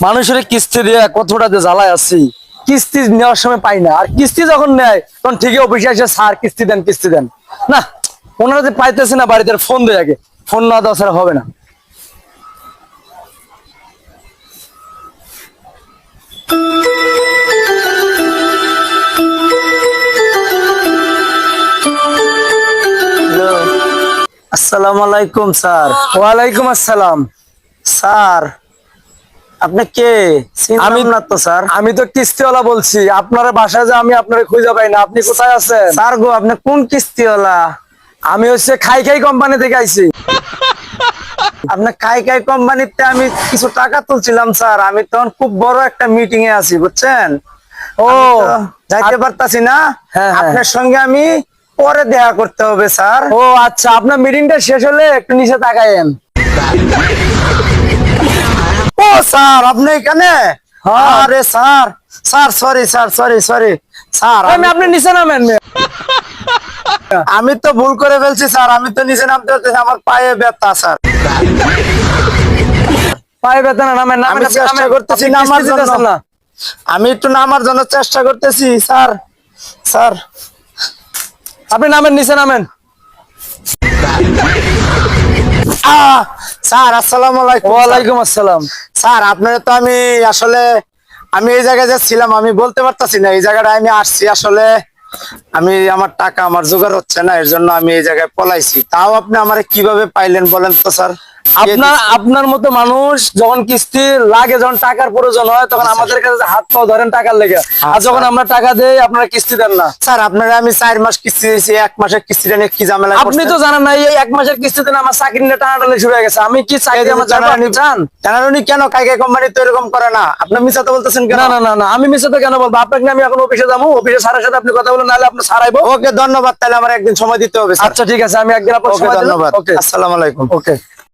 মানুষের কিস্তি দিয়ে কতটা যে জ্বালায় আছি, কিস্তি নেওয়ার সময় পাই না। আর কিস্তি যখন নেয় তখন ঠিকই অফিসে এসে স্যার কিস্তি দেন না। ওনারা যে পাইতেছে না, বাড়িতে ফোন দেয়, আগে ফোন না দেওয়া ছাড়া হবে না। আসসালামু আলাইকুম স্যার। ওয়ালাইকুম আসসালাম। স্যার আপনি কে? আমি না তো স্যার। আমি তো কিস্তিওয়ালা বলছি। আপনার বাসায় যে আমি আপনার খুঁজে পাই না, আপনি কোথায় আছেন? স্যার গো, আপনি কোন কিস্তিওয়ালা? আমি হচ্ছে খাই কোম্পানি থেকে আইছি। আপনার কাই কোম্পানিতে আমি কিছু টাকা তুলছিলাম স্যার। আমি তখন খুব বড় একটা মিটিং এ আছি, বুঝছেন? ও যাইতে পারতাছি না। হ্যাঁ। আপনার সঙ্গে আমি পরে দেখা করতে হবে স্যার। ও আচ্ছা, আপনার মিটিংটা শেষ হলে একটু নিচে তাকায়েন। ও স্যার, আপনি এখানে? হ্যাঁ। আরে স্যার, সরি স্যার, আপনি নিচে নামেন। আমি তো ভুল করে ফেলছি স্যার। আমি তো নিচে নামতে পারতেছি, আমার পায়ে ব্যথা স্যার। পায়ে ব্যথা না, নামেন। আমি চেষ্টা করতেছি নামার জন্য। আমি একটু নামার জন্য চেষ্টা করতেছি স্যার। আপনি নামেন, নিচে নামেন। স্যার আসসালামু আলাইকুম। ওয়ালাইকুম আসসালাম। স্যার আপনারা তো আমি এই জায়গায় যাচ্ছিলাম, আমি বলতে পারতাছি না এই জায়গাটা আমি আসছি। আসলে আমার টাকা আমার জোগাড় হচ্ছে না, এর জন্য আমি এই জায়গায় পলাইছি। তাও আপনি আমারে কিভাবে পাইলেন বলেন তো স্যার? আপনার মতো মানুষ যখন কিস্তি লাগে, যখন টাকার প্রয়োজন হয়, তখন আমাদের কাছে হাত পাও ধরেন টাকার লেগে। আর যখন আমরা টাকা দেই, আপনারা কিস্তি দেন না। স্যার আপনারা আমি 4 মাস কিস্তি দিয়েছি, 1 মাসের কিস্তিটা নিয়ে কি ঝামেলা? আপনি তো জানেন না, এই 1 মাসের কিস্তিতে আমার চাকরি নিয়ে টানাটানি শুরু হয়ে গেছে। আমি কি চাকরি আমার চান? জানানি কেন? কাই কোম্পানি তো এরকম করে না। আপনি মিছাতে বলতেছেন কেন? না, আমি মিশাতে কেন বলবো? আপনাকে আমি এখন অফিসে যাবো, অফিসে স্যারের সাথে আপনি কথা বলে, নাহলে আপনি সারাইবো। ওকে ধন্যবাদ, তাহলে আমার একদিন সময় দিতে হবে। আচ্ছা ঠিক আছে, আমি একদিন আপনার ওকে ধন্যবাদ। ওকে, আসসালামু আলাইকুম। ওকে।